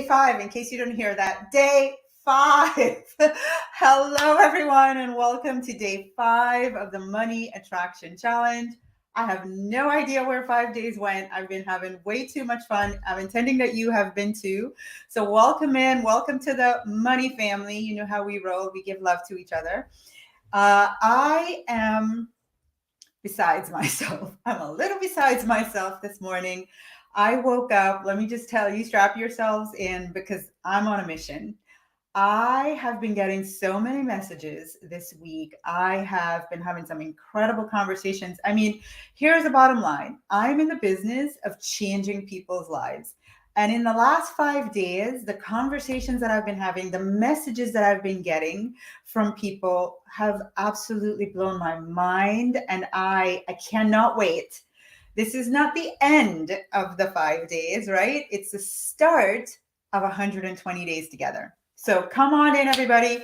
5, in case you didn't hear that. Day 5. Hello, everyone, and welcome to day 5 of the Money Attraction Challenge. I have no idea where 5 days went. I've been having way too much fun. I'm intending that you have been too. So welcome in. Welcome to the Money family. You know how we roll. We give love to each other. I am besides myself. I'm a little besides myself this morning. I woke up, let me just tell you, strap yourselves in because I'm on a mission. I have been getting so many messages this week. I have been having some incredible conversations. I mean, here's the bottom line. I'm in the business of changing people's lives. And in the last 5 days, the conversations that I've been having, the messages that I've been getting from people have absolutely blown my mind. And I cannot wait. This is not the end of the 5 days, right? It's the start of 120 days together. So come on in, everybody.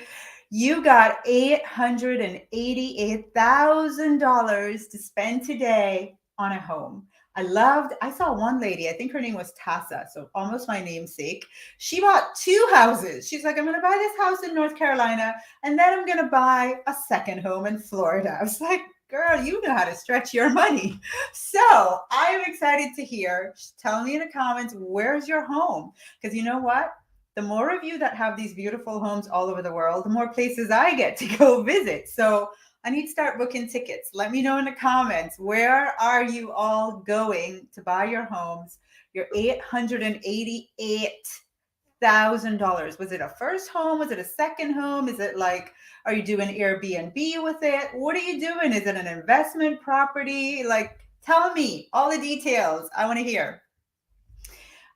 You got $888,000 to spend today on a home. I saw one lady, I think her name was Tassa, so almost my namesake. She bought 2 houses. She's like, I'm going to buy this house in North Carolina, and then I'm going to buy a second home in Florida. I was like, girl, you know how to stretch your money. So I am excited to hear. Tell me in the comments, where's your home? Because you know what? The more of you that have these beautiful homes all over the world, the more places I get to go visit. So I need to start booking tickets. Let me know in the comments, where are you all going to buy your homes? Your $888,000. Was it a first home? Was it a second home? Is it like, are you doing Airbnb with it? What are you doing? Is it an investment property? Like, tell me all the details. I want to hear.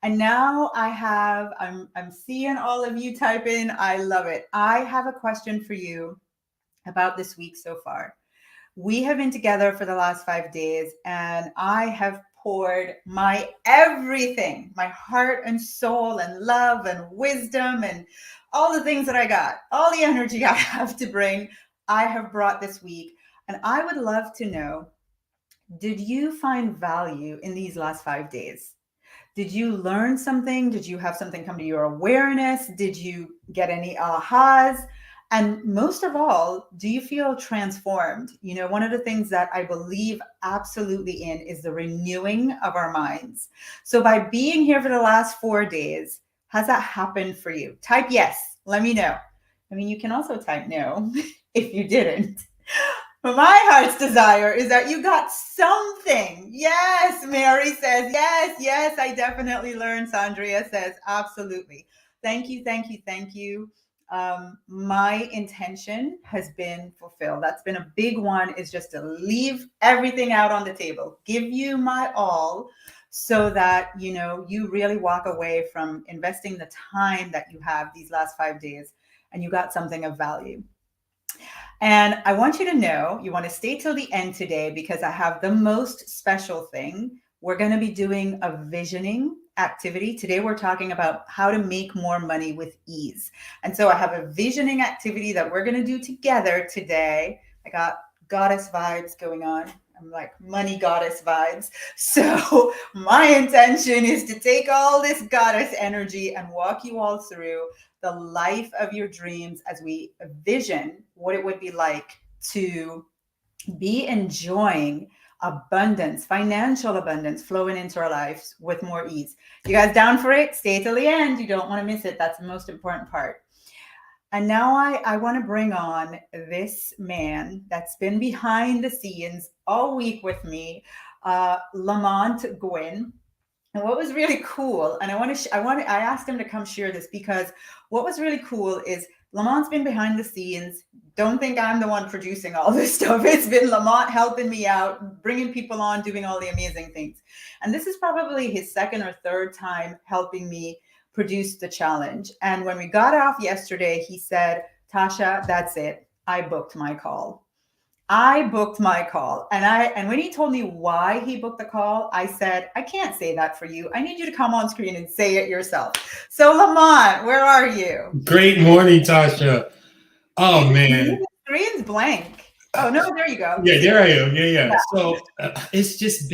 And now I'm seeing all of you type in. I love it. I have a question for you about this week so far. We have been together for the last 5 days, and I have poured my everything, my heart and soul and love and wisdom and all the things that I got, all the energy I have to bring, I have brought this week. And I would love to know, did you find value in these last 5 days? Did you learn something? Did you have something come to your awareness? Did you get any ahas? And most of all, do you feel transformed? You know, one of the things that I believe absolutely in is the renewing of our minds. So by being here for the last 4 days, has that happened for you? Type yes. Let me know. I mean, you can also type no if you didn't. But my heart's desire is that you got something. Yes, Mary says, yes, I definitely learned. Sandria says, absolutely. Thank you. My intention has been fulfilled. That's been a big one, is just to leave everything out on the table, give you my all, so that, you know, you really walk away from investing the time that you have these last 5 days and you got something of value. And I want you to know, you want to stay till the end today because I have the most special thing. We're going to be doing a visioning activity. Today, we're talking about how to make more money with ease. And so I have a visioning activity that we're going to do together today. I got goddess vibes going on. I'm like money goddess vibes. So my intention is to take all this goddess energy and walk you all through the life of your dreams as we vision what it would be like to be enjoying abundance, financial abundance flowing into our lives with more ease. You guys down for it? Stay till the end. You don't want to miss it. That's the most important part. And now I want to bring on this man that's been behind the scenes all week with me, Lamont Gwynn. And what was really cool, and I asked him to come share this because what was really cool is Lamont's been behind the scenes. Don't think I'm the one producing all this stuff. It's been Lamont helping me out, bringing people on, doing all the amazing things. And this is probably his second or third time helping me produce the challenge. And when we got off yesterday, he said, Tasha, that's it. I booked my call. And when he told me why he booked the call, I said, I can't say that for you. I need you to come on screen and say it yourself. So Lamont, where are you? Great morning, Tasha. Oh, man. The screen's blank. Oh, no, there you go. Yeah, there I am. Yeah. So this has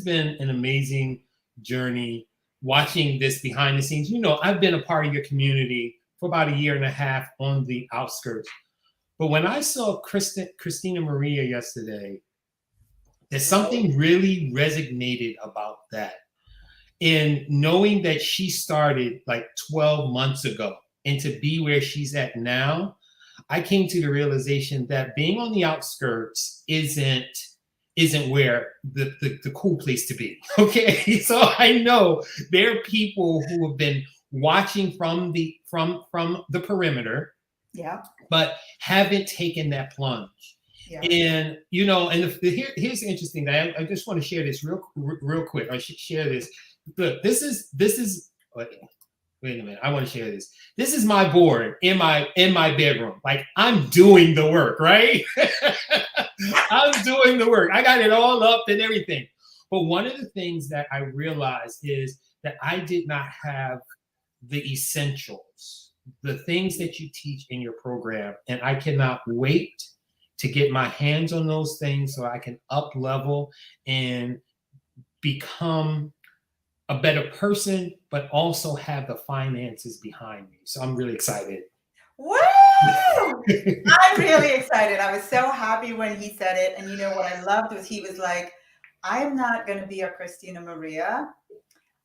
been an amazing journey watching this behind the scenes. You know, I've been a part of your community for about a year and a half on the outskirts. But when I saw Christina Maria yesterday, there's something really resonated about that. In knowing that she started like 12 months ago and to be where she's at now, I came to the realization that being on the outskirts isn't where the cool place to be. Okay. So I know there are people who have been watching from the perimeter, Yeah. but haven't taken that plunge. Yeah. And you know, and here's the interesting thing. I just want to share this real quick. I should share this. Look, this is wait a minute. I want to share this. This is my board in my bedroom. Like, I'm doing the work, right? I'm doing the work. I got it all up and everything. But one of the things that I realized is that I did not have the essentials, the things that you teach in your program, and I cannot wait to get my hands on those things so I can up level and become a better person, but also have the finances behind me. So I'm really excited. Woo! I'm really excited. I was so happy when he said it. And you know what I loved was he was like, I'm not going to be a Christina Maria.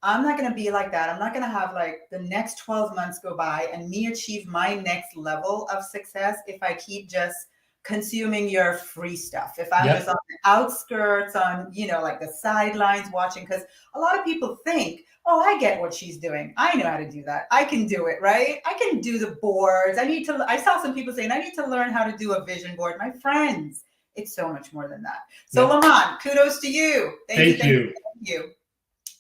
I'm not going to be like that. I'm not going to have like the next 12 months go by and me achieve my next level of success if I keep just consuming your free stuff. If I'm just on the outskirts, on, you know, like the sidelines watching, because a lot of people think, oh, I get what she's doing. I know how to do that. I can do it, right? I can do the boards. I saw some people saying, I need to learn how to do a vision board. My friends, it's so much more than that. So Lamont, kudos to you. Thank you.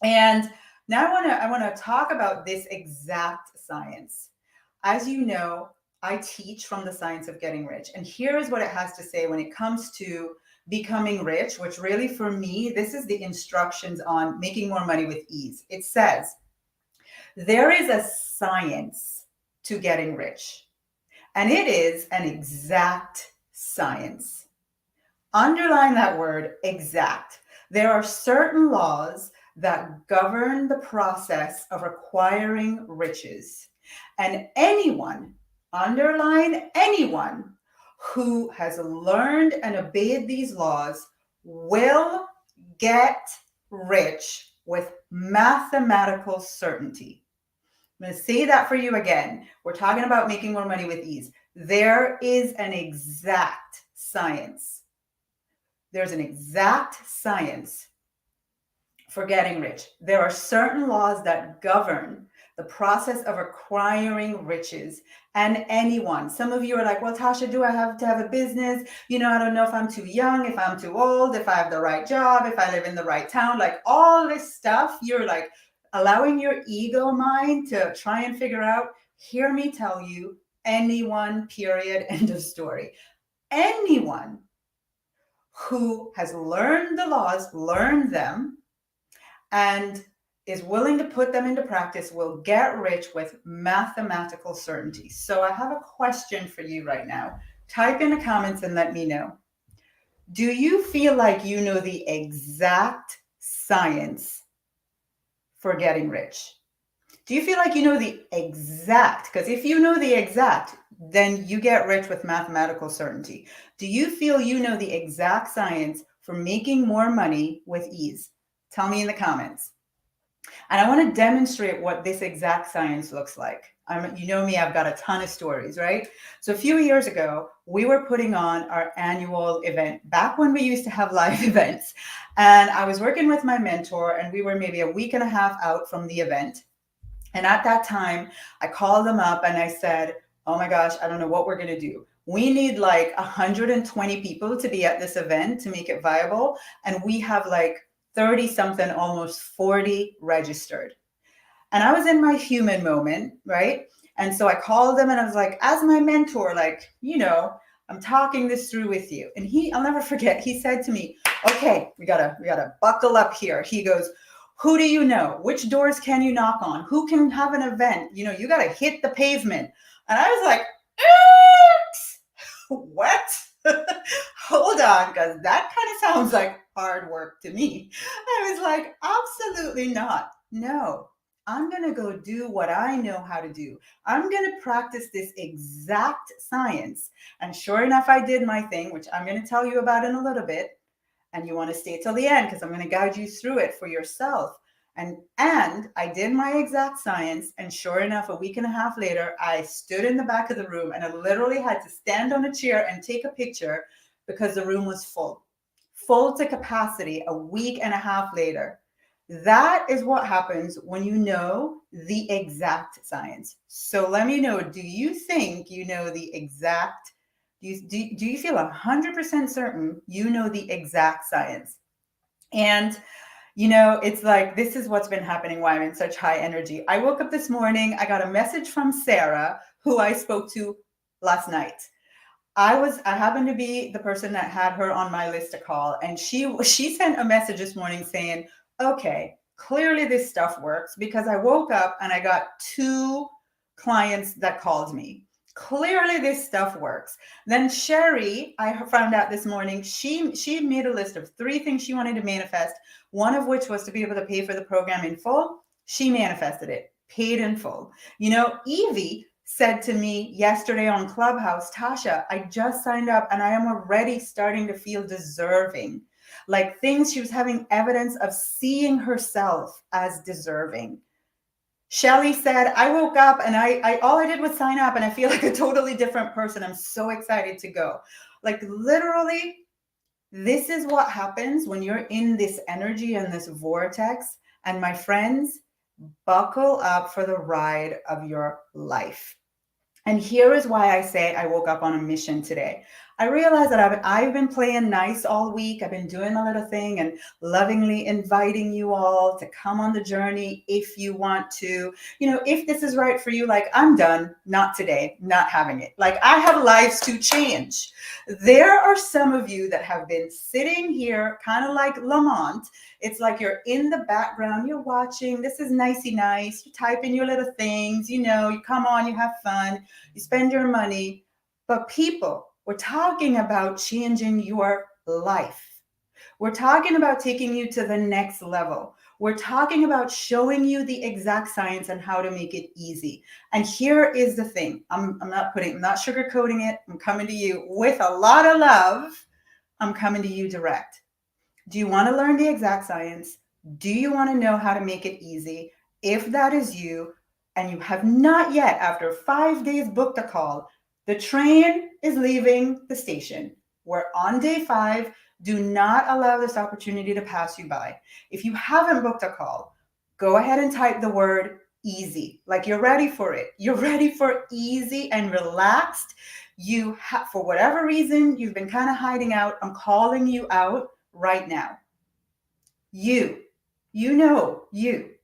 And now I want to talk about this exact science. As you know, I teach from the science of getting rich. And here is what it has to say when it comes to becoming rich, which really for me, this is the instructions on making more money with ease. It says, there is a science to getting rich, and it is an exact science. Underline that word, exact. There are certain laws that govern the process of acquiring riches. And anyone, underline anyone, who has learned and obeyed these laws will get rich with mathematical certainty. I'm going to say that for you again. We're talking about making more money with ease. There is an exact science. There's an exact science for getting rich. There are certain laws that govern the process of acquiring riches. And anyone, some of you are like, well, Tasha, do I have to have a business? You know, I don't know if I'm too young, if I'm too old, if I have the right job, if I live in the right town, like all this stuff. You're like allowing your ego mind to try and figure out. Hear me tell you, anyone, period, end of story. Anyone who has learned the laws, learned them, and is willing to put them into practice will get rich with mathematical certainty. So I have a question for you right now. Type in the comments and let me know. Do you feel like you know the exact science for getting rich? Do you feel like you know the exact? Because if you know the exact, then you get rich with mathematical certainty. Do you feel you know the exact science for making more money with ease? Tell me in the comments. And I want to demonstrate what this exact science looks like. You know me, I've got a ton of stories, right? So a few years ago, we were putting on our annual event back when we used to have live events. And I was working with my mentor and we were maybe a week and a half out from the event. And at that time, I called them up and I said, oh my gosh, I don't know what we're going to do. We need like 120 people to be at this event to make it viable. And we have like 30 something, almost 40 registered. And I was in my human moment, right? And so I called them and I was like, as my mentor, like, you know, I'm talking this through with you. And I'll never forget, he said to me, okay, we gotta buckle up here. He goes, who do you know? Which doors can you knock on? Who can have an event? You know, you got to hit the pavement. And I was like, what? Hold on, because that kind of sounds like hard work to me. I was like, absolutely not. No, I'm going to go do what I know how to do. I'm going to practice this exact science. And sure enough, I did my thing, which I'm going to tell you about in a little bit. And you want to stay till the end because I'm going to guide you through it for yourself. And I did my exact science. And sure enough, a week and a half later, I stood in the back of the room and I literally had to stand on a chair and take a picture because the room was full to capacity a week and a half later. That is what happens when you know the exact science. So let me know, do you think you know the exact, do you feel 100% certain you know the exact science? And it's like, this is what's been happening why I'm in such high energy. I woke up this morning, I got a message from Sarah, who I spoke to last night. I happened to be the person that had her on my list to call. And she sent a message this morning saying, okay, clearly this stuff works, because I woke up and I got 2 clients that called me. Clearly this stuff works. Then Sherry, I found out this morning, she made a list of 3 things she wanted to manifest, one of which was to be able to pay for the program in full. She manifested it, paid in full. Evie said to me yesterday on Clubhouse, Tasha, I just signed up and I am already starting to feel deserving. Like things, she was having evidence of seeing herself as deserving. Shelly said, I woke up and all I did was sign up and I feel like a totally different person. I'm so excited to go. Like literally, this is what happens when you're in this energy and this vortex. And my friends, buckle up for the ride of your life. And here is why I say I woke up on a mission today. I realized that I've been playing nice all week. I've been doing a little thing and lovingly inviting you all to come on the journey if you want to. If this is right for you, like I'm done, not today, not having it. Like I have lives to change. There are some of you that have been sitting here kind of like Lamont. It's like you're in the background, you're watching, this is nicey nice, you type in your little things, you come on, you have fun, you spend your money. But people, we're talking about changing your life. We're talking about taking you to the next level. We're talking about showing you the exact science and how to make it easy. And here is the thing. I'm not sugarcoating it. I'm coming to you with a lot of love. I'm coming to you direct. Do you want to learn the exact science? Do you want to know how to make it easy? If that is you, and you have not yet, after 5 days, booked a call, the train is leaving the station. We're on day 5. Do not allow this opportunity to pass you by. If you haven't booked a call, go ahead and type the word easy. Like you're ready for it. You're ready for easy and relaxed. For whatever reason, you've been kind of hiding out. I'm calling you out right now. You.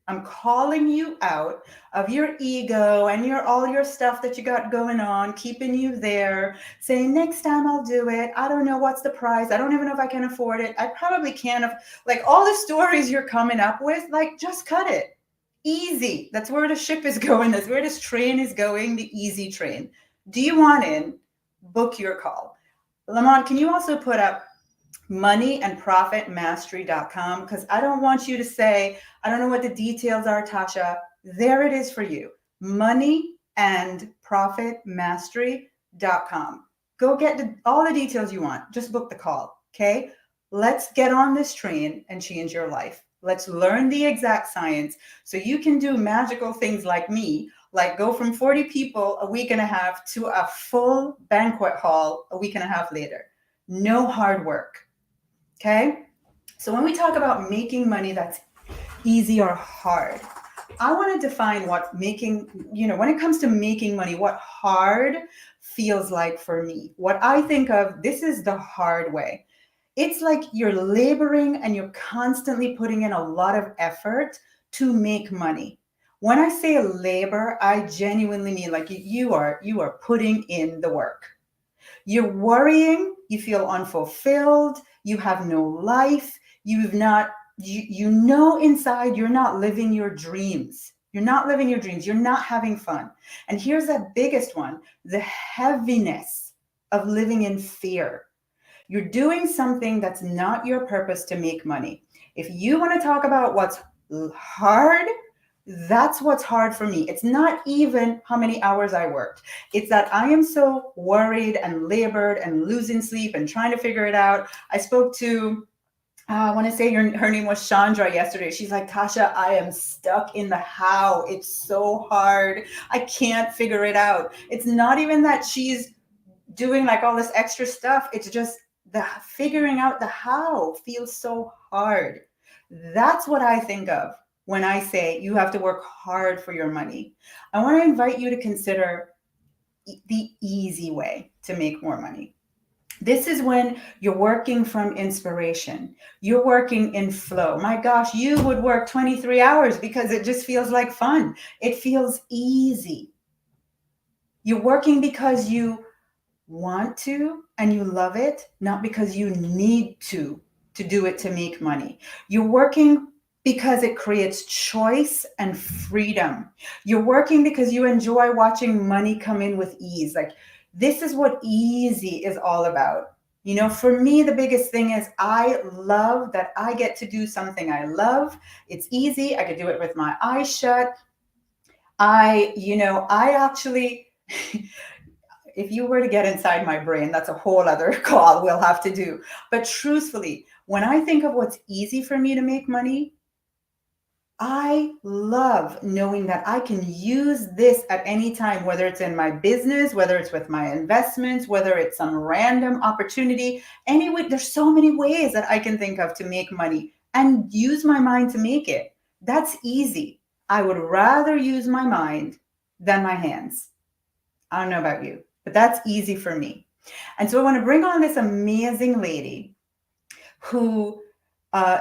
I'm calling you out of your ego and all your stuff that you got going on, keeping you there, saying next time I'll do it. I don't know what's the price. I don't even know if I can afford it. I probably can't. Like all the stories you're coming up with, like just cut it. Easy. That's where the ship is going. That's where this train is going, the easy train. Do you want in? Book your call. Lamont, can you also put up moneyandprofitmastery.com? Because I don't want you to say, I don't know what the details are, Tasha. There it is for you. Moneyandprofitmastery.com. Go get all the details you want. Just book the call. Okay. Let's get on this train and change your life. Let's learn the exact science so you can do magical things like me, like go from 40 people a week and a half to a full banquet hall a week and a half later. No hard work. Okay. So when we talk about making money that's easy or hard, I want to define what making, when it comes to making money, what hard feels like for me. What I think of, this is the hard way. It's like you're laboring and you're constantly putting in a lot of effort to make money. When I say labor, I genuinely mean like you are putting in the work. You're worrying, you feel unfulfilled, you have no life, inside you're not living your dreams. You're not living your dreams. You're not having fun. And here's the biggest one, the heaviness of living in fear. You're doing something that's not your purpose to make money. If you want to talk about what's hard, That's what's hard for me. It's not even how many hours I worked. It's that I am so worried and labored and losing sleep and trying to figure it out. I spoke to, I want to say her name was Chandra yesterday. She's like, Tasha, I am stuck in the how. It's so hard. I can't figure it out. It's not even that she's doing like all this extra stuff. It's just the figuring out the how feels so hard. That's what I think of when I say you have to work hard for your money. I want to invite you to consider the easy way to make more money. This is when you're working from inspiration. You're working in flow. My gosh, you would work 23 hours because it just feels like fun. It feels easy. You're working because you want to and you love it, not because you need to do it to make money. You're working because it creates choice and freedom. You're working because you enjoy watching money come in with ease. Like, this is what easy is all about. You know, for me, the biggest thing is I love that I get to do something I love. It's easy. I could do it with my eyes shut. I actually if you were to get inside my brain, that's a whole other call we'll have to do. But truthfully, when I think of what's easy for me to make money, I love knowing that I can use this at any time, whether it's in my business, whether it's with my investments, whether it's some random opportunity. Anyway, there's so many ways that I can think of to make money and use my mind to make it. That's easy. I would rather use my mind than my hands. I don't know about you, but that's easy for me. And so I want to bring on this amazing lady who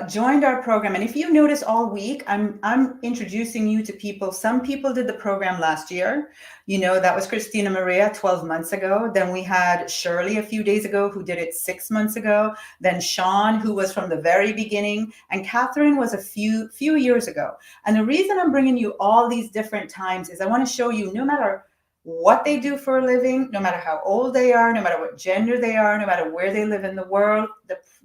joined our program. And if you notice all week, I'm introducing you to people. Some people did the program last year. You know, that was Christina Maria 12 months ago. Then we had Shirley a few days ago who did it 6 months ago. Then Sean, who was from the very beginning. And Catherine was a few years ago. And the reason I'm bringing you all these different times is I want to show you, no matter what they do for a living, no matter how old they are, no matter what gender they are, no matter where they live in the world,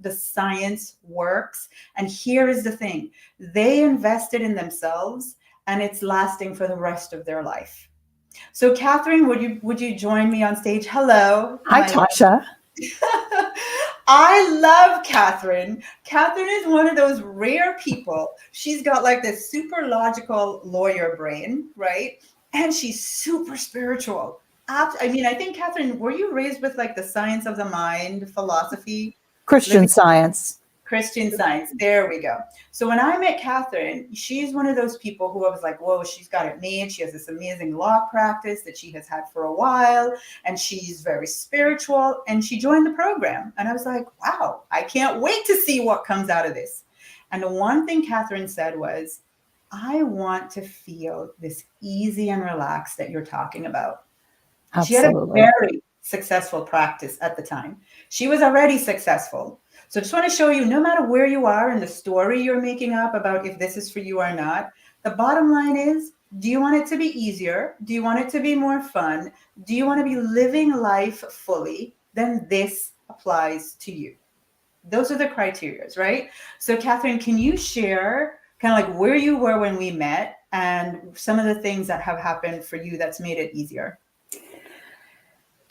the science works. And here is the thing. They invested in themselves and it's lasting for the rest of their life. So Catherine, would you join me on stage? Hello. Hi, Tasha. I love Catherine. Catherine is one of those rare people. She's got like this super logical lawyer brain, right? And she's super spiritual. I mean, I think, Catherine, were you raised with like the science of the mind philosophy? Christian Science. Christian Science. There we go. So when I met Catherine, she's one of those people who I was like, whoa, she's got it made. She has this amazing law practice that she has had for a while, and she's very spiritual. And she joined the program. And I was like, wow, I can't wait to see what comes out of this. And the one thing Catherine said was, I want to feel this easy and relaxed that you're talking about. Absolutely. She had a very successful practice at the time. She was already successful. So just want to show you, no matter where you are in the story you're making up about if this is for you or not, the bottom line is, do you want it to be easier? Do you want it to be more fun? Do you want to be living life fully? Then this applies to you. Those are the criterias, right? So Catherine, can you share kind of like where you were when we met and some of the things that have happened for you that's made it easier?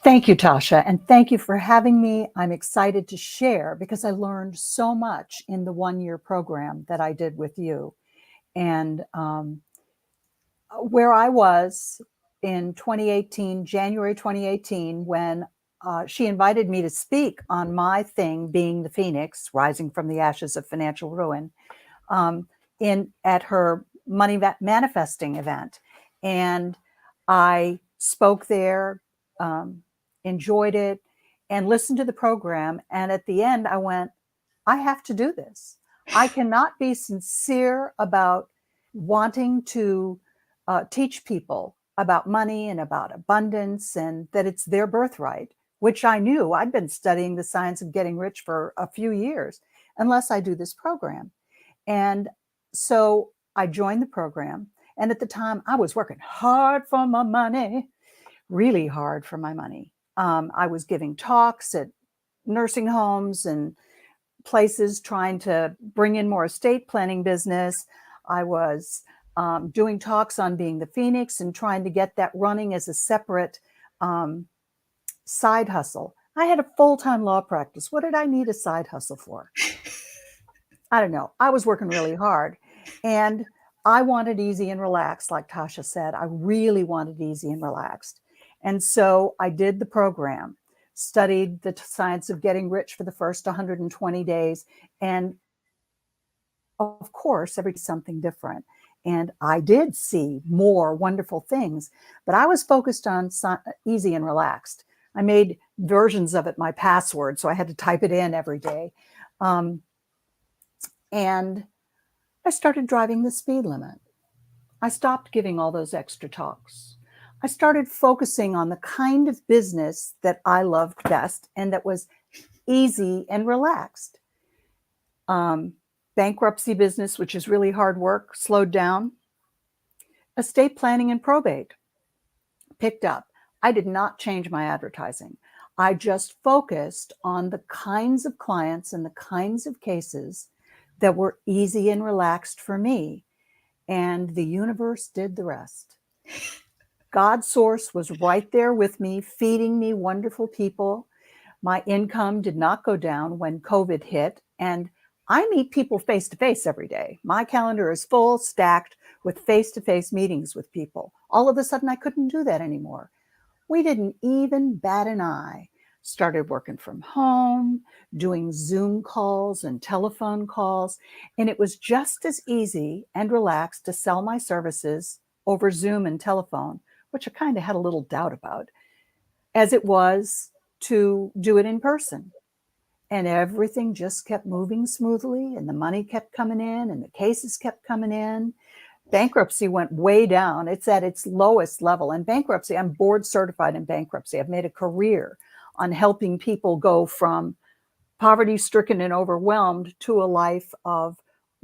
Thank you, Tasha, and thank you for having me. I'm excited to share because I learned so much in the one-year program that I did with you. And where I was in 2018, January 2018, when she invited me to speak on my thing, being the Phoenix, rising from the ashes of financial ruin, at her money manifesting event. And I spoke there, enjoyed it, and listened to the program. And at the end, I went, I have to do this. I cannot be sincere about wanting to teach people about money and about abundance and that it's their birthright, which I knew. I'd been studying the science of getting rich for a few years, unless I do this program. And so I joined the program. And at the time, I was working hard for my money, really hard for my money. I was giving talks at nursing homes and places trying to bring in more estate planning business. I was doing talks on being the Phoenix and trying to get that running as a separate side hustle. I had a full-time law practice. What did I need a side hustle for? I don't know. I was working really hard, and I wanted easy and relaxed. Like Tasha said, I really wanted easy and relaxed. And so I did the program, studied the science of getting rich for the first 120 days. And of course, every day something different. And I did see more wonderful things, but I was focused on easy and relaxed. I made versions of it my password, so I had to type it in every day. And I started driving the speed limit. I stopped giving all those extra talks. I started focusing on the kind of business that I loved best and that was easy and relaxed. Bankruptcy business, which is really hard work, slowed down. Estate planning and probate picked up. I did not change my advertising. I just focused on the kinds of clients and the kinds of cases that were easy and relaxed for me. And the universe did the rest. God's source was right there with me, feeding me wonderful people. My income did not go down when COVID hit. And I meet people face to face every day. My calendar is full, stacked with face-to-face meetings with people. All of a sudden, I couldn't do that anymore. We didn't even bat an eye. Started working from home, doing Zoom calls and telephone calls. And it was just as easy and relaxed to sell my services over Zoom and telephone, which I kind of had a little doubt about, as it was to do it in person. And everything just kept moving smoothly, and the money kept coming in, and the cases kept coming in. Bankruptcy went way down. It's at its lowest level. And bankruptcy, I'm board certified in bankruptcy. I've made a career on helping people go from poverty-stricken and overwhelmed to a life of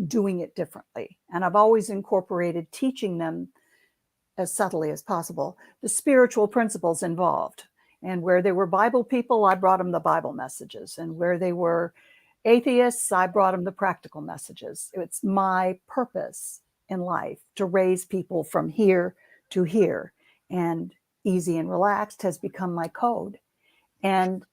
doing it differently. And I've always incorporated teaching them as subtly as possible the spiritual principles involved. And where they were Bible people, I brought them the Bible messages. And where they were atheists, I brought them the practical messages. It's my purpose in life to raise people from here to here. And easy and relaxed has become my code. And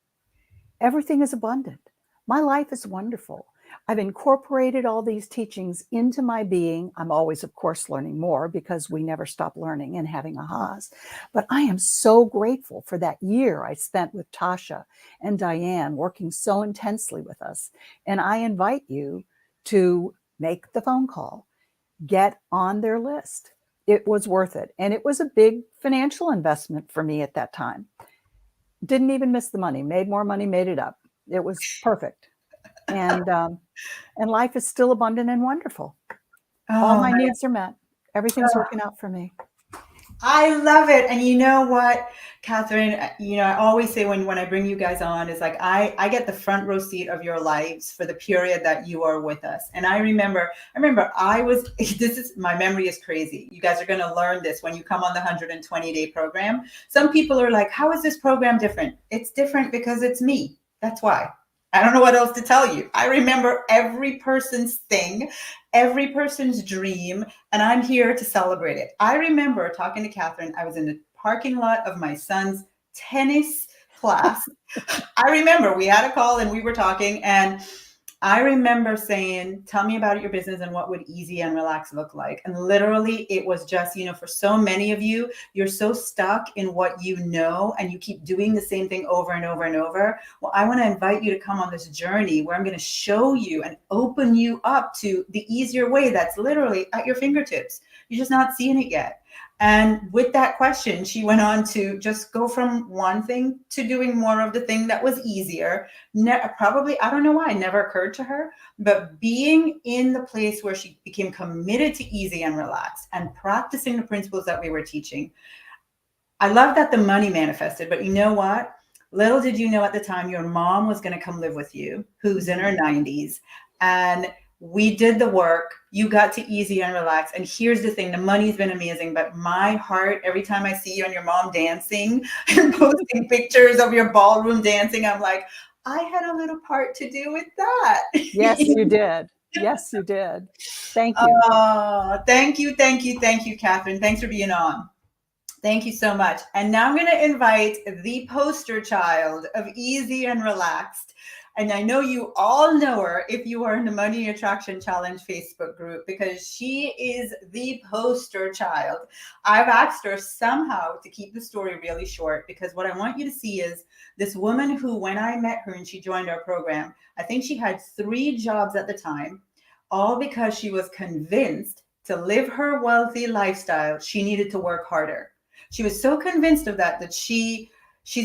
everything is abundant. My life is wonderful. I've incorporated all these teachings into my being. I'm always, of course, learning more because we never stop learning and having ahas. But I am so grateful for that year I spent with Tasha and Diane working so intensely with us. And I invite you to make the phone call, get on their list. It was worth it. And it was a big financial investment for me at that time. Didn't even miss the money, made more money, made it up. It was perfect. And life is still abundant and wonderful. All my needs are met. Everything's working out for me. I love it. And you know what, Catherine, I always say when I bring you guys on is like, I get the front row seat of your lives for the period that you are with us. And I remember my memory is crazy. You guys are going to learn this when you come on the 120-day program. Some people are like, how is this program different? It's different because it's me. That's why. I don't know what else to tell you. I remember every person's thing, every person's dream, and I'm here to celebrate it. I remember talking to Catherine. I was in the parking lot of my son's tennis class. I remember we had a call and we were talking, and I remember saying, tell me about your business and what would easy and relaxed look like. And literally it was just, for so many of you, you're so stuck in what you know and you keep doing the same thing over and over and over. Well, I want to invite you to come on this journey where I'm going to show you and open you up to the easier way that's literally at your fingertips. You're just not seeing it yet. And with that question, she went on to just go from one thing to doing more of the thing that was easier. Probably, I don't know why, it never occurred to her, but being in the place where she became committed to easy and relaxed and practicing the principles that we were teaching. I love that the money manifested, but you know what? Little did you know at the time your mom was going to come live with you, who's in her 90s. And we did the work. You got to easy and relax. And here's the thing, the money's been amazing, but my heart, every time I see you and your mom dancing and posting pictures of your ballroom dancing, I'm like, I had a little part to do with that. Yes, you did. Yes, you did. Thank you. Thank you, thank you, thank you, Catherine. Thanks for being on. Thank you so much. And now I'm going to invite the poster child of Easy and Relaxed. And I know you all know her if you are in the Money Attraction Challenge Facebook group, because she is the poster child. I've asked her somehow to keep the story really short, because what I want you to see is this woman who, when I met her and she joined our program, I think she had 3 jobs at the time, all because she was convinced to live her wealthy lifestyle, she needed to work harder. She was so convinced of that she's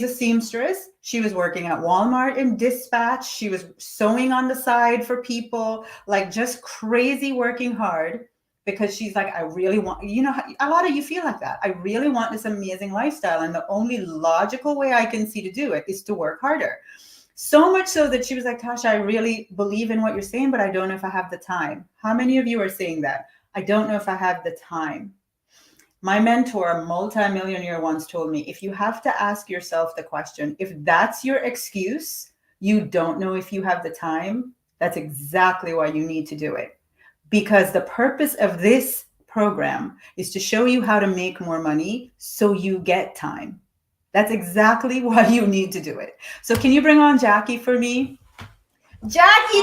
a seamstress. She was working at Walmart in dispatch. She was sewing on the side for people, like just crazy working hard, because she's like, I really want, a lot of you feel like that. I really want this amazing lifestyle. And the only logical way I can see to do it is to work harder. So much so that she was like, Tasha, I really believe in what you're saying, but I don't know if I have the time. How many of you are saying that? I don't know if I have the time. My mentor, a multimillionaire, once told me, if you have to ask yourself the question, if that's your excuse, you don't know if you have the time, that's exactly why you need to do it. Because the purpose of this program is to show you how to make more money so you get time. That's exactly why you need to do it. So can you bring on Jackie for me? Jackie!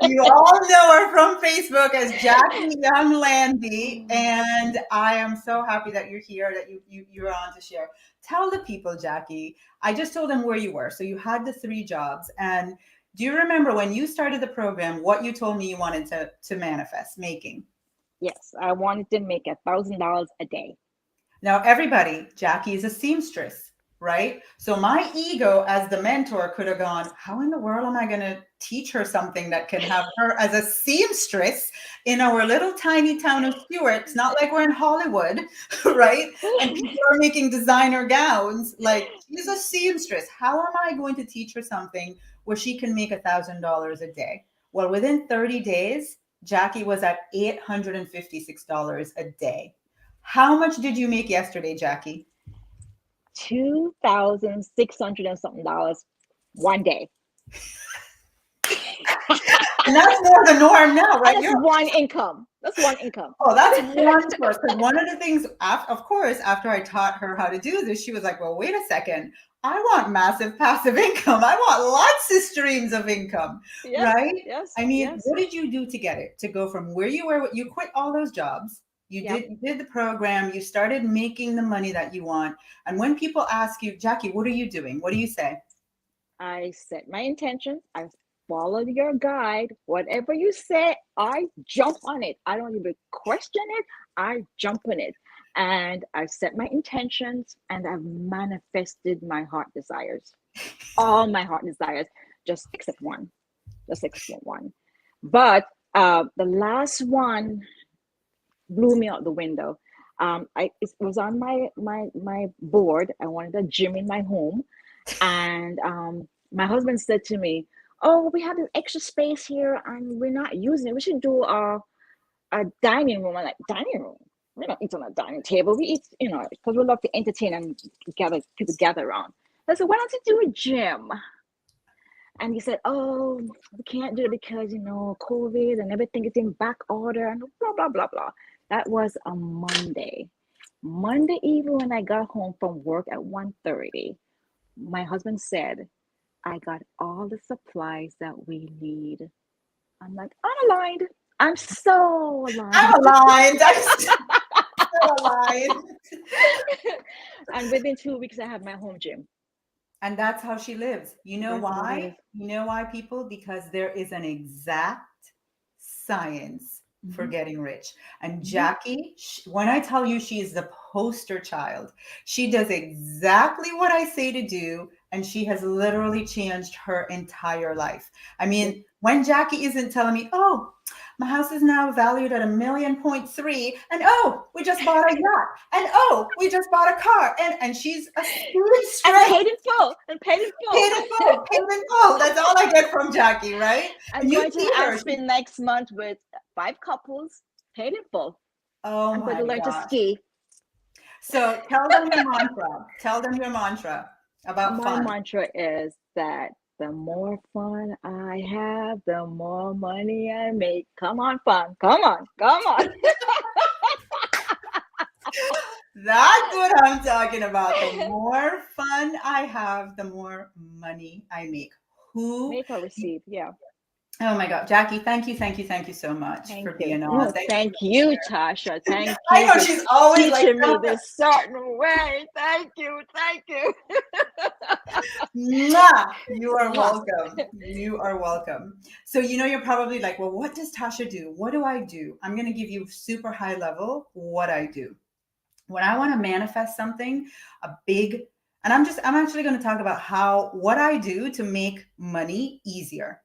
You all know her from Facebook as Jackie Young Landy, and I am so happy that you're here, that you're on to share. Tell the people, Jackie. I just told them where you were. So you had the 3 jobs, and do you remember when you started the program, what you told me you wanted to manifest making? Yes, I wanted to make $1,000 a day. Now, everybody, Jackie is a seamstress, right? So my ego as the mentor could have gone, how in the world am I going to teach her something that can have her as a seamstress in our little tiny town of Stewart? It's not like we're in Hollywood, right? And people are making designer gowns. Like, she's a seamstress. How am I going to teach her something where she can make $1,000 a day? Well, within 30 days, Jackie was at $856 a day. How much did you make yesterday, Jackie? $2,600 and something one day. And that's more the norm now, right? That's one income. That's one income. Oh, that's one source. Because one of the things, of course, after I taught her how to do this, she was like, well, wait a second. I want massive passive income. I want lots of streams of income, right? Yes. I mean, yes. What did you do to get it? To go from where you were, you quit all those jobs. You did the program. You started making the money that you want. And when people ask you, Jackie, what are you doing? What do you say? I set my intentions. I follow your guide. Whatever you say, I jump on it. I don't even question it. I jump on it. And I've set my intentions and I've manifested my heart desires. All my heart desires, just except one. But the last one blew me out the window. It was on my board. I wanted a gym in my home, and my husband said to me, "Oh, we have this extra space here, and we're not using it. We should do a dining room." I'm like, "Dining room? We don't eat on a dining table. We eat, because we love to entertain and people gather around." I said, "Why don't you do a gym?" And he said, "Oh, we can't do it because COVID and everything is in back order and blah blah blah blah." That was a Monday. Monday evening when I got home from work at 1:30, my husband said, "I got all the supplies that we need." I'm like, I'm aligned. I'm so aligned. I'm aligned. I'm so aligned. And within 2 weeks, I have my home gym. And that's how she lives. You know why? You know why, people? Because there is an exact science for getting rich. And Jackie, when I tell you she is the poster child, she does exactly what I say to do. And she has literally changed her entire life. I mean, when Jackie isn't telling me, "Oh, my house is now valued at $1.3 million, and oh, we just bought a yacht, and oh, we just bought a car," and she's a and paid in full. Paid in full. That's all I get from Jackie, right? I'm going to Aspen next month with 5 couples, paid in full. Oh, I'm going to learn gosh. to ski. So tell them your mantra. Tell them your mantra about My fun. mantra is that The more fun I have, the more money I make. Come on, fun. Come on. Come on. That's what I'm talking about. The more fun I have, the more money I make. Who? Make or receive. Yeah. Oh my God, Jackie, thank you so much Thank for you. being on. No, Thank thank you. you, Tasha. Thank I you know for she's always like, teaching me this certain way. Thank you. Thank you. Mwah! You are Mwah. welcome. You are welcome. So, you're probably like, well, what does Tasha do? What do I do? I'm going to give you super high level what I do. When I want to manifest something, a big, and I'm actually going to talk about what I do to make money easier.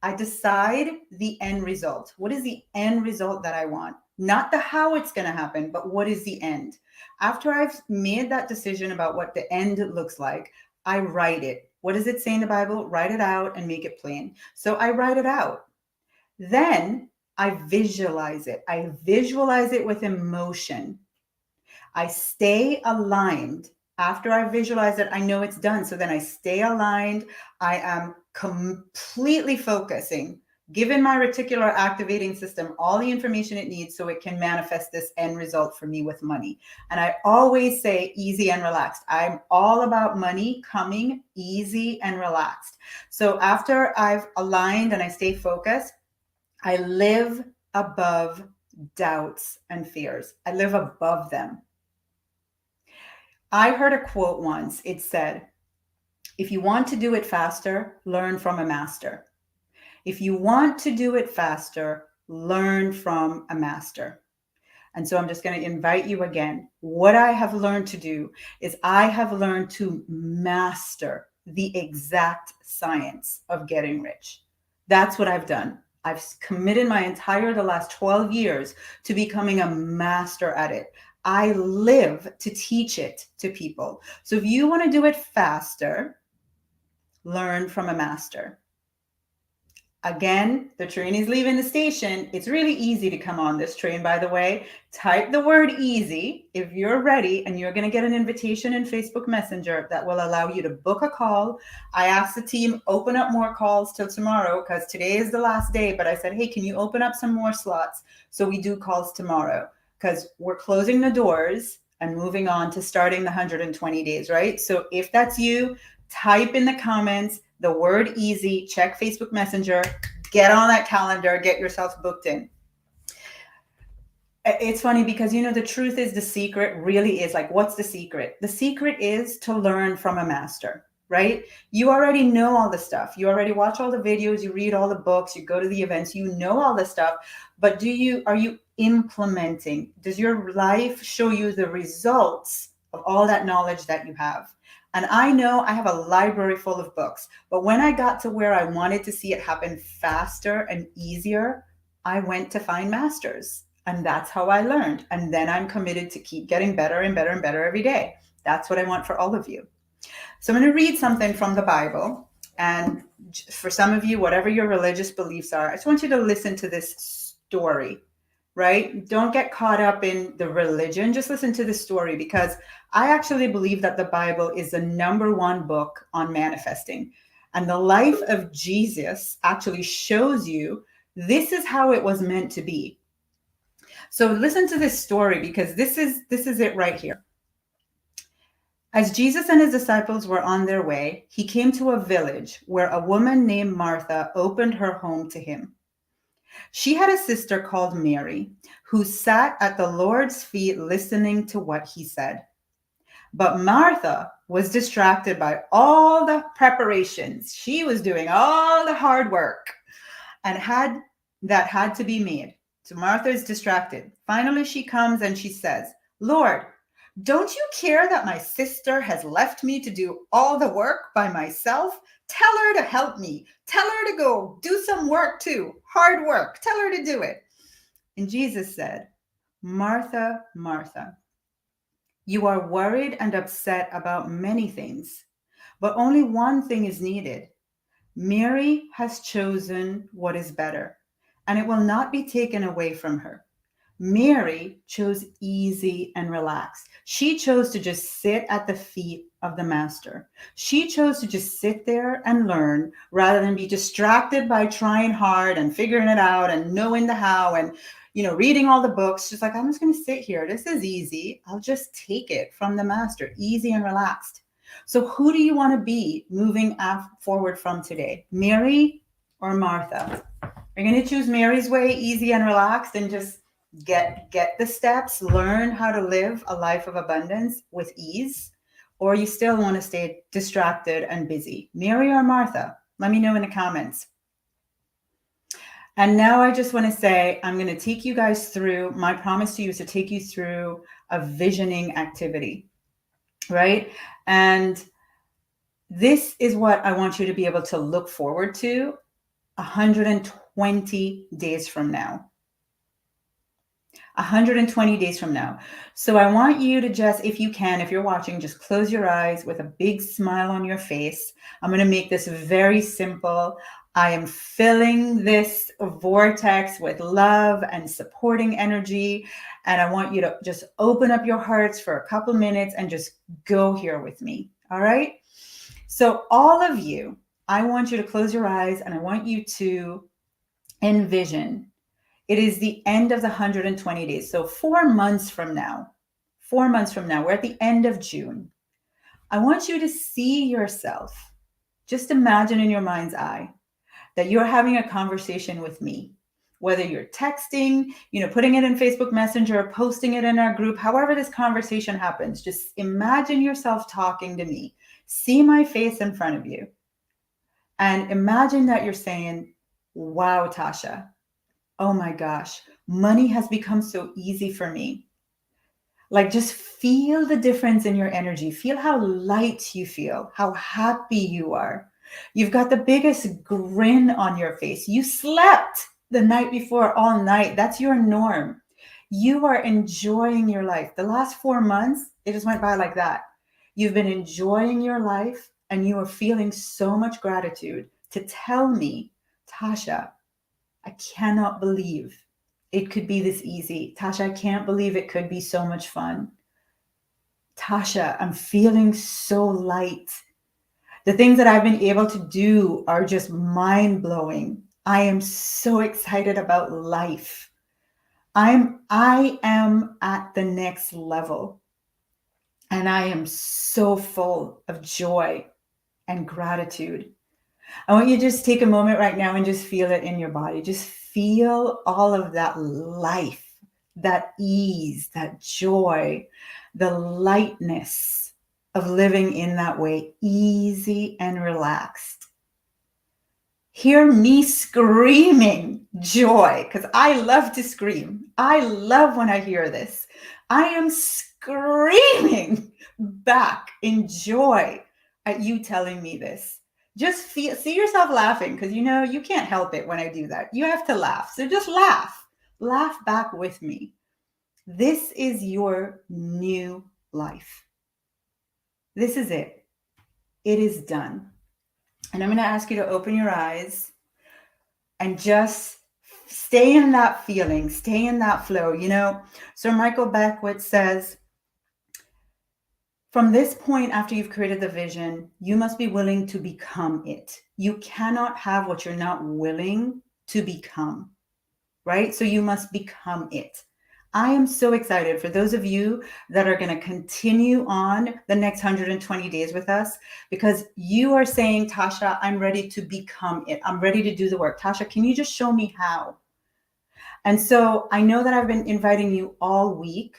I decide the end result. What is the end result that I want? Not the how it's going to happen, but what is the end? After I've made that decision about what the end looks like, I write it. What does it say in the Bible? Write it out and make it plain. So I write it out. Then I visualize it. I visualize it with emotion. I stay aligned. After I visualize it, I know it's done. So then I stay aligned. I am completely focusing, giving my reticular activating system all the information it needs so it can manifest this end result for me with money. And I always say easy and relaxed. I'm all about money coming easy and relaxed. So after I've aligned and I stay focused, I live above doubts and fears. I live above them. I heard a quote once. It said, if you want to do it faster, learn from a master. If you want to do it faster, learn from a master. And so I'm just going to invite you again. What I have learned to do is I have learned to master the exact science of getting rich. That's what I've done. I've committed the last 12 years to becoming a master at it. I live to teach it to people. So if you want to do it faster, learn from a master. Again, the train is leaving the station. It's really easy to come on this train, by the way. Type the word easy if you're ready, and you're going to get an invitation in Facebook Messenger that will allow you to book a call. I asked the team, open up more calls till tomorrow because today is the last day. But I said, hey, can you open up some more slots so we do calls tomorrow? Because we're closing the doors and moving on to starting the 120 days, right? So if that's you, type in the comments the word easy, check Facebook Messenger, get on that calendar, get yourself booked in. It's funny because, the truth is the secret really is like, what's the secret? The secret is to learn from a master, right? You already know all the stuff. You already watch all the videos, you read all the books, you go to the events, you know all the stuff, but are you implementing? Does your life show you the results of all that knowledge that you have? And I know I have a library full of books, but when I got to where I wanted to see it happen faster and easier, I went to find masters. And that's how I learned. And then I'm committed to keep getting better and better and better every day. That's what I want for all of you. So I'm going to read something from the Bible. And for some of you, whatever your religious beliefs are, I just want you to listen to this story. Right? Don't get caught up in the religion. Just listen to the story, because I actually believe that the Bible is the number one book on manifesting. And the life of Jesus actually shows you this is how it was meant to be. So listen to this story, because this is it right here. As Jesus and his disciples were on their way, he came to a village where a woman named Martha opened her home to him. She had a sister called Mary, who sat at the Lord's feet listening to what he said. But Martha was distracted by all the preparations. She was doing all the hard work and had to be made. So Martha is distracted. Finally, she comes and she says, Lord, don't you care that my sister has left me to do all the work by myself? Tell her to help me. Tell her to go do some work too. Hard work. Tell her to do it. And Jesus said, Martha, Martha, you are worried and upset about many things, but only one thing is needed. Mary has chosen what is better, and it will not be taken away from her. Mary chose easy and relaxed. She chose to just sit at the feet of the master. She chose to just sit there and learn rather than be distracted by trying hard and figuring it out and knowing the how and, reading all the books. She's like, I'm just going to sit here. This is easy. I'll just take it from the master, easy and relaxed. So who do you want to be moving forward from today? Mary or Martha? You're going to choose Mary's way, easy and relaxed, and just get the steps, learn how to live a life of abundance with ease, or you still want to stay distracted and busy? Mary or Martha? Let me know in the comments. And now I just want to say, I'm going to take you guys through, my promise to you is to take you through a visioning activity, right? And this is what I want you to be able to look forward to 120 days from now. 120 days from now. So I want you to just, if you can, if you're watching, just close your eyes with a big smile on your face. I'm going to make this very simple. I am filling this vortex with love and supporting energy. And I want you to just open up your hearts for a couple minutes and just go here with me. All right. So all of you, I want you to close your eyes and I want you to envision. It is the end of the 120 days. So 4 months from now, we're at the end of June. I want you to see yourself. Just imagine in your mind's eye that you're having a conversation with me, whether you're texting, putting it in Facebook Messenger, posting it in our group, however this conversation happens, just imagine yourself talking to me. See my face in front of you. And imagine that you're saying, wow, Tasha, oh my gosh, money has become so easy for me. Like, just feel the difference in your energy. Feel how light you feel, how happy you are. You've got the biggest grin on your face. You slept the night before all night. That's your norm. You are enjoying your life. The last 4 months, it just went by like that. You've been enjoying your life and you are feeling so much gratitude to tell me, Tasha, I cannot believe it could be this easy. Tasha, I can't believe it could be so much fun. Tasha, I'm feeling so light. The things that I've been able to do are just mind-blowing. I am so excited about life. I am at the next level. And I am so full of joy and gratitude. I want you to just take a moment right now and just feel it in your body. Just feel all of that life, that ease, that joy, the lightness of living in that way, easy and relaxed. Hear me screaming joy, because I love to scream. I love when I hear this. I am screaming back in joy at you telling me this. Just see yourself laughing, because you can't help it when I do that. You have to laugh. So just laugh back with me. This is your new life. This is it. It is done. And I'm going to ask you to open your eyes and just stay in that feeling, stay in that flow. Sir Michael Beckwith says, from this point, after you've created the vision, you must be willing to become it. You cannot have what you're not willing to become, right? So you must become it. I am so excited for those of you that are going to continue on the next 120 days with us, because you are saying, Tasha, I'm ready to become it. I'm ready to do the work. Tasha, can you just show me how? And so I know that I've been inviting you all week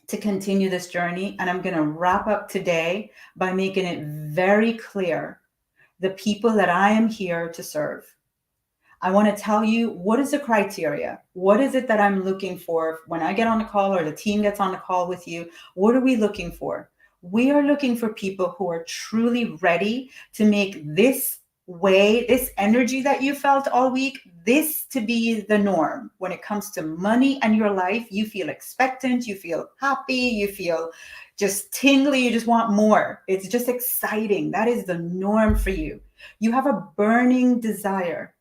to continue this journey. And I'm going to wrap up today by making it very clear the people that I am here to serve. I want to tell you, what is the criteria? What is it that I'm looking for when I get on the call or the team gets on the call with you? What are we looking for? We are looking for people who are truly ready to make this way, this energy that you felt all week, this to be the norm. When it comes to money and your life, you feel expectant, you feel happy, you feel just tingly, you just want more. It's just exciting. That is the norm for you. You have a burning desire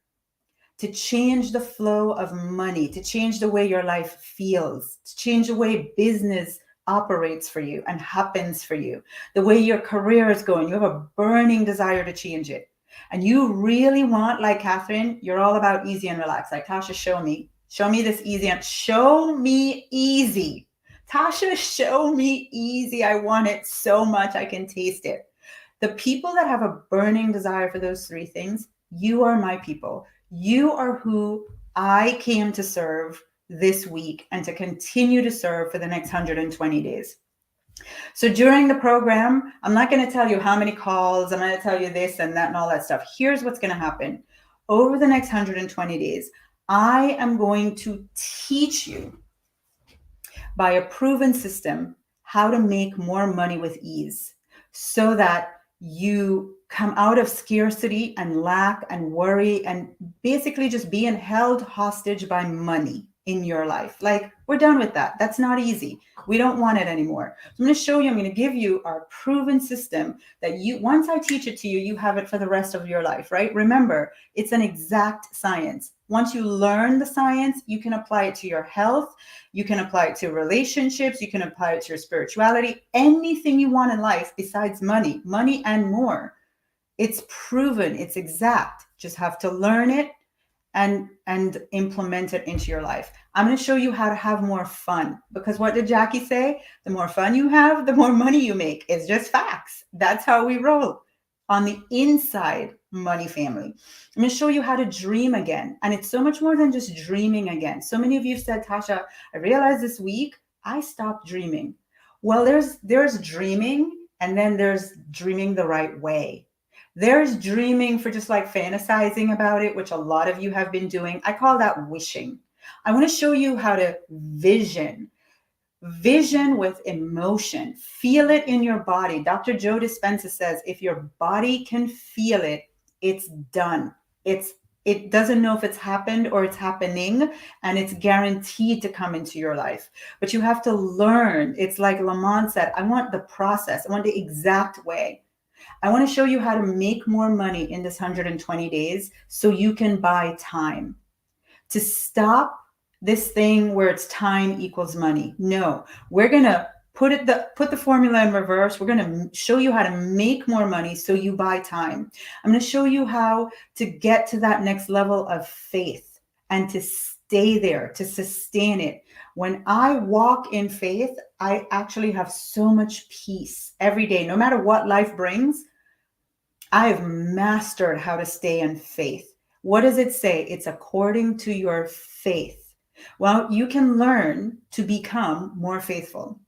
to change the flow of money, to change the way your life feels, to change the way business operates for you and happens for you, the way your career is going. You have a burning desire to change it. And you really want, like Catherine, you're all about easy and relaxed. Like, Tasha, show me this easy and show me easy. Tasha, show me easy. I want it so much. I can taste it. The people that have a burning desire for those three things, you are my people. You are who I came to serve this week and to continue to serve for the next 120 days. So during the program, I'm not going to tell you how many calls, I'm going to tell you this and that and all that stuff. Here's what's going to happen. Over the next 120 days, I am going to teach you by a proven system how to make more money with ease so that you come out of scarcity and lack and worry and basically just being held hostage by money in your life. Like, we're done with that. That's not easy. We don't want it anymore. So I'm going to show you, I'm going to give you our proven system that you, once I teach it to you, you have it for the rest of your life, right? Remember, it's an exact science. Once you learn the science, you can apply it to your health. You can apply it to relationships. You can apply it to your spirituality, anything you want in life besides money and more. It's proven, it's exact. Just have to learn it and implement it into your life. I'm going to show you how to have more fun, because what did Jackie say? The more fun you have, the more money you make. It's just facts. That's how we roll on the inside, money family. I'm going to show you how to dream again. And it's so much more than just dreaming again. So many of you said, Tasha, I realized this week I stopped dreaming. Well, there's dreaming, and then there's dreaming the right way. There's dreaming for just like fantasizing about it, which a lot of you have been doing. I call that wishing. I want to show you how to vision with emotion. Feel it in your body. Dr. Joe Dispenza says, if your body can feel it, it's done. It doesn't know if it's happened or it's happening, and it's guaranteed to come into your life. But you have to learn. It's like Lamont said, I want the process. I want the exact way. I want to show you how to make more money in this 120 days so you can buy time. To stop this thing where it's time equals money. No, we're going to put the formula in reverse. We're going to show you how to make more money so you buy time. I'm going to show you how to get to that next level of faith and to stay there, to sustain it. When I walk in faith, I actually have so much peace every day. No matter what life brings, I have mastered how to stay in faith. What does it say? It's according to your faith. Well, you can learn to become more faithful.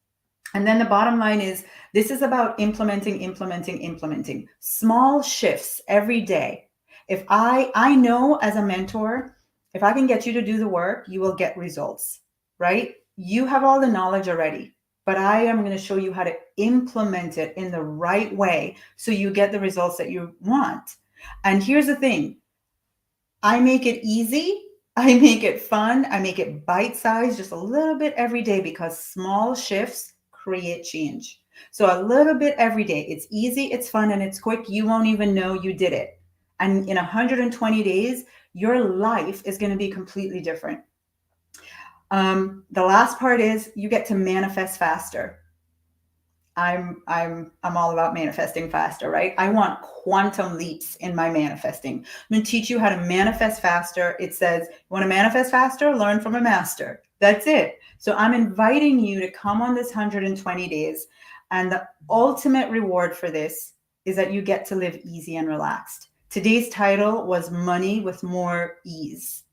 And then the bottom line is, this is about implementing small shifts every day. If I know as a mentor, if I can get you to do the work, you will get results, right? You have all the knowledge already, but I am going to show you how to implement it in the right way so you get the results that you want. And here's the thing. I make it easy. I make it fun. I make it bite-sized, just a little bit every day, because small shifts create change. So a little bit every day. It's easy, it's fun, and it's quick. You won't even know you did it. And in 120 days, your life is going to be completely different. The last part is you get to manifest faster. I'm all about manifesting faster, right? I want quantum leaps in my manifesting. I'm going to teach you how to manifest faster. It says, you want to manifest faster? Learn from a master. That's it. So I'm inviting you to come on this 120 days. And the ultimate reward for this is that you get to live easy and relaxed. Today's title was Money with More Ease.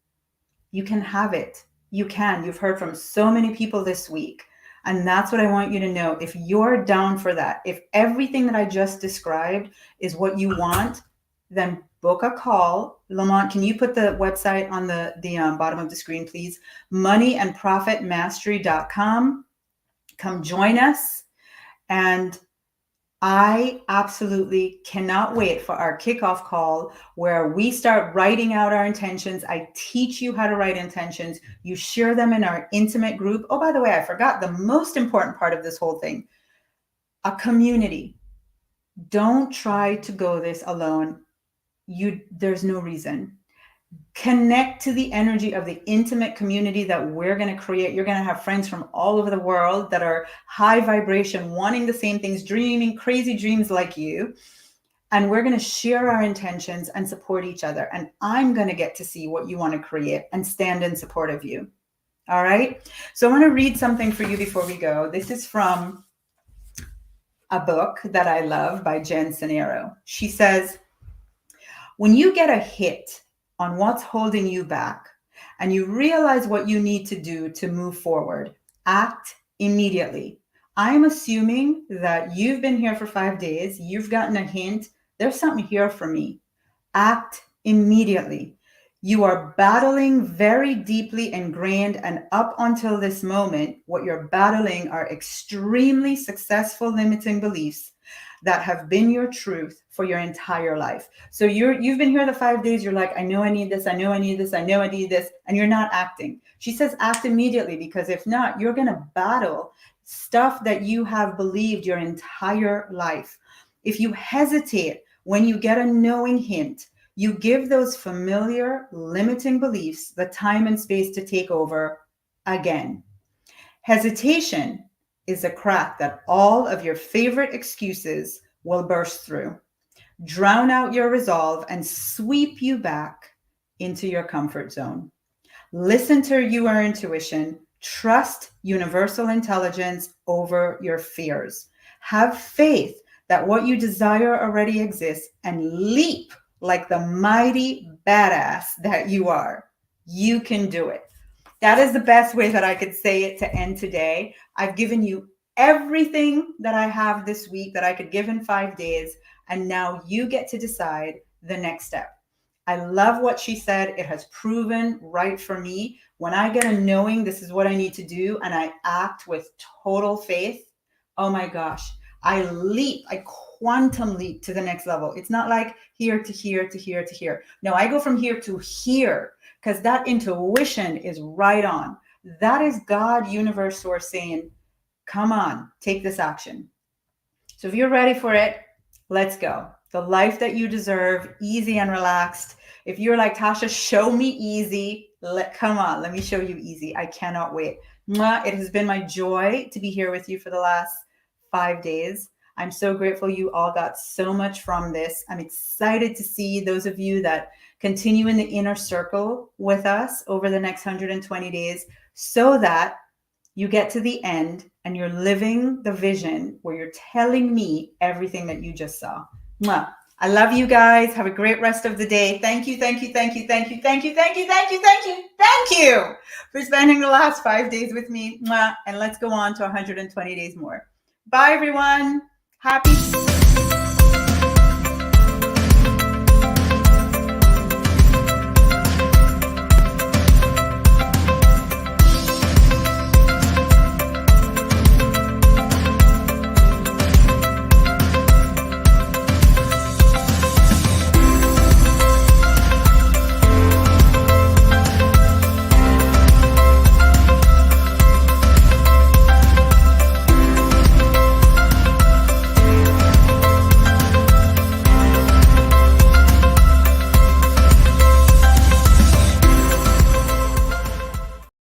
You can have it. You can. You've heard from so many people this week. And that's what I want you to know. If you're down for that, if everything that I just described is what you want, then book a call. Lamont, can you put the website on the bottom of the screen, please? moneyandprofitmastery.com. Come join us. And I absolutely cannot wait for our kickoff call where we start writing out our intentions. I teach you how to write intentions. You share them in our intimate group. Oh, by the way, I forgot the most important part of this whole thing. A community. Don't try to go this alone. There's no reason. Connect to the energy of the intimate community that we're going to create. You're going to have friends from all over the world that are high vibration, wanting the same things, dreaming crazy dreams like you. And we're going to share our intentions and support each other. And I'm going to get to see what you want to create and stand in support of you. All right. So I want to read something for you before we go. This is from a book that I love by Jen Sincero. She says, when you get a hit on what's holding you back and you realize what you need to do to move forward, act immediately. I'm assuming that you've been here for 5 days. You've gotten a hint. There's something here for me. Act immediately. You are battling very deeply ingrained, and up until this moment, what you're battling are extremely successful limiting beliefs that have been your truth for your entire life. So you've been here the 5 days. You're like, I know I need this. I know I need this. I know I need this. And you're not acting. She says, act immediately, because if not, you're going to battle stuff that you have believed your entire life. If you hesitate when you get a knowing hint, you give those familiar limiting beliefs the time and space to take over again. Hesitation is a crack that all of your favorite excuses will burst through, drown out your resolve, and sweep you back into your comfort zone. Listen to your intuition. Trust universal intelligence over your fears. Have faith that what you desire already exists, and leap like the mighty badass that you are. You can do it. That is the best way that I could say it to end today. I've given you everything that I have this week that I could give in 5 days. And now you get to decide the next step. I love what she said. It has proven right for me. When I get a knowing this is what I need to do and I act with total faith, oh my gosh, I quantum leap to the next level. It's not like here to here to here to here. No, I go from here to here, because that intuition is right on. That is God, universe, source saying, come on, take this action. So if you're ready for it, let's go. The life that you deserve, easy and relaxed. If you're like, Tasha, show me easy. Come on, let me show you easy. I cannot wait. It has been my joy to be here with you for the last 5 days. I'm so grateful you all got so much from this. I'm excited to see those of you that continue in the inner circle with us over the next 120 days, so that you get to the end and you're living the vision where you're telling me everything that you just saw. Mwah. I love you guys. Have a great rest of the day. Thank you, thank you, thank you, thank you, thank you, thank you, thank you, thank you, thank you for spending the last 5 days with me. Mwah. And let's go on to 120 days more. Bye, everyone. Happy